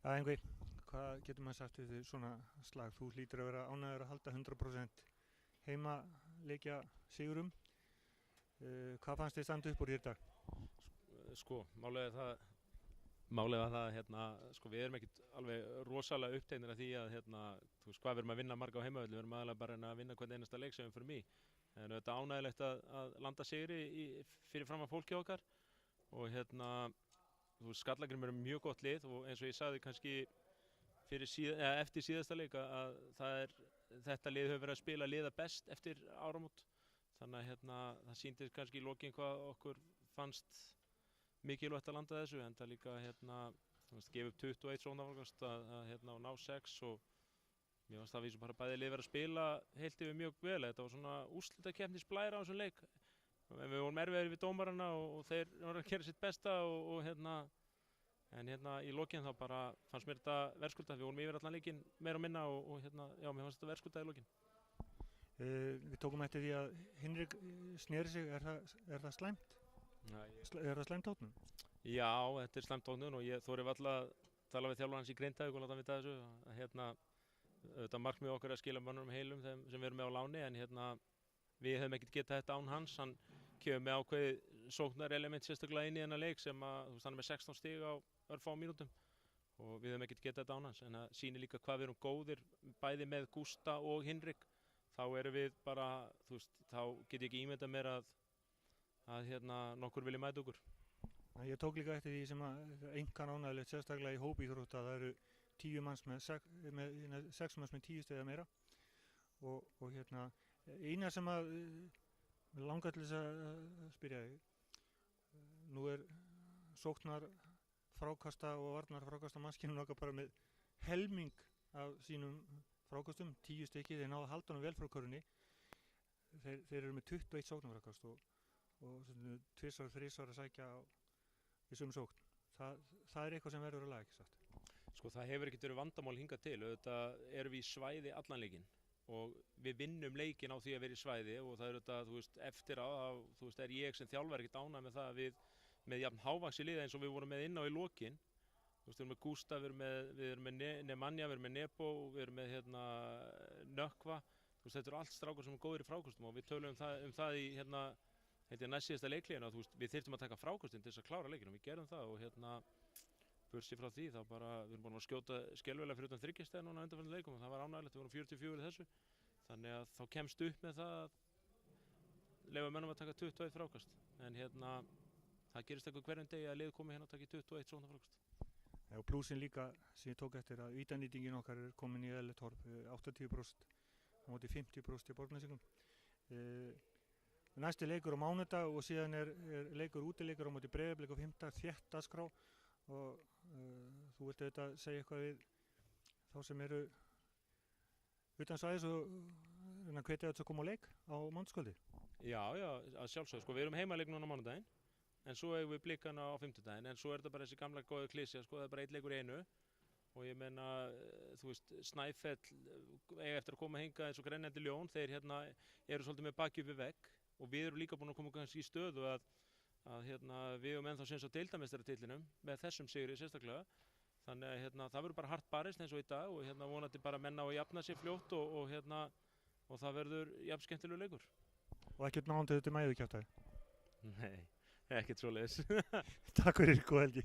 Yngvi, hvað getur maður sagt við svona slag? Þú hlýtur að vera ánægður að halda 100% heimaleikja sigurum. Hvað fannst þið standa upp úr í dag? Sko, málið var það sko, við erum ekkert alveg rosalega uppteknir af því að þú veist hvað við erum að vinna marga á heimavelli, við erum aðalega bara að vinna hvern einasta leik sem við förum í. En þetta er ánægilegt að landa sigri fyrir fram að fólki okkar og þú veist, Skallagrímur er mjög gott lið og eins og ég sagði kannski eftir síðasta leik að þetta lið hefur verið að spila liða best eftir áramót. Þannig að það sýndi kannski í lokin hvað okkur fannst mikilvægt að landa þessu, en það líka þú veist, gefa upp 21 sóknarfrákast að ná 6 og mér fannst það vísu bara bæði lið verið að spila heilt yfir mjög vel. Þetta var svona úrslitakeppnisblæra á þessum leik. En við vorum erfiðir við dómarana og þeir voru að gera sitt besta en í lokin þá bara fannst mér þetta verðskuldað. Við vorum yfir allan leikinn meira og minna og já, mér fannst þetta verðskuldað í lokin. Við tókum eftir því að Hinrik sneri sig, er það slæmt? Er það slæmt tóknun? Já, þetta er slæmt tóknun og ég þori varla að tala við þjálfaran hans í Grindavík og láta hann vita þessu. Þetta markmið okkar er að skila mönnunum heilum sem við erum með á láni, en við hefum ekkert getað þetta án hans. Hann kemur með ákveðið sóknarelement sérstaklega inn í þennan leik sem hann er með 16 stig á örfáum mínútum og við hefum ekkert getað þetta án hans, en það sýnir líka hvað við erum góðir bæði með Gústa og Hinrik. Þá erum við bara, þú veist, þá get ég ekki ímyndað mér að nokkur vilji mæta okkur. Ég tók líka eftir því sem einkan ánægilegt sérstaklega í hópíþrótta. Það eru 10 manns með 6 manns með 10 stig eða meira og eina sem mig langar til þess að spyrja þig. Nú er sóknar frákasta og varnar frákasta mannskynum okkar bara með helming af sínum frákastum, 10 stykki. Þeir náðu að halda honum vel frá körunni. Þeir eru með 21 sóknarfrákast og 2-3 að sækja í sömu sókn. Það er eitthvað sem verður að laga, ekki satt? Sko, það hefur ekkert verið vandamál hingað til. Auðvitað erum við í svæði allan leikinn og við vinnum leikinn á því að vera í svæði og það er auðvitað, þú veist, eftir þú veist, er ég sem þjálfari ekkert ánægður með það að við með jafn hávaxið lið eins og við vorum með inn á í lokin. Þú veist, við erum með Gústa, við erum með Nemanja, við erum með Nebo, við erum með Nökkva. Þú veist, þetta eru allt strákar sem er góðir í frákostum og við tölum um það í næst síðasta leikliðina. Þú veist, við þyrftum að taka frákostin til þess að klára leikinn og við gerum það og bursi frá því þá bara við erum búin að skjóta skelfilega fyrir utan 3 stiga núna á undanfarandi leikum og það var ánægilegt. Við vorum 44 í þessu. Þannig að þá kemst upp með það að leyfa mönnum að taka 21 frákast. En það gerist eitthvað hverjum degi að lið komi og taki 21 svona frákast. Já, og plúsin líka sem ég tók eftir að vítanýtingin okkar er komin í eðlilegt horf, 80% á móti 50% í Borgnesingum. Næsti leikur á mánudag og síðan er útileikur á móti Breiðablik á 5. þétt dagskrá og þú vilt auðvitað segja eitthvað við þá sem eru utan svæðis og hvetja þetta að koma á leik á mánudagskvöldi? Já, að sjálfsögðu. Sko, við erum heimaleik núna á mánudaginn. En svo eigum við Blikana á 5. En svo er þetta bara þessi gamla góða klisja, sko, það er bara 1 leikur í einu. Og ég meina, þú veist, Snæfell eiga eftir að koma hingað eins og grenjandi ljón. Þeir eru svolítið með bakið við vegg. Og við erum líka búin að koma kannski í stöðu að við erum ennþá sinns á deildarmeistaratitlinum með þessum sigri sérstaklega. Þannig að það verður bara hart barist eins og í dag og vonandi bara menna á að jafna sér fljótt og það verður jafn skemmtilegur leikur. Og ekkert nándið til mæðukjátaði? Nei. Ekkert svoleiðis. Takk fyrir, góða helgi.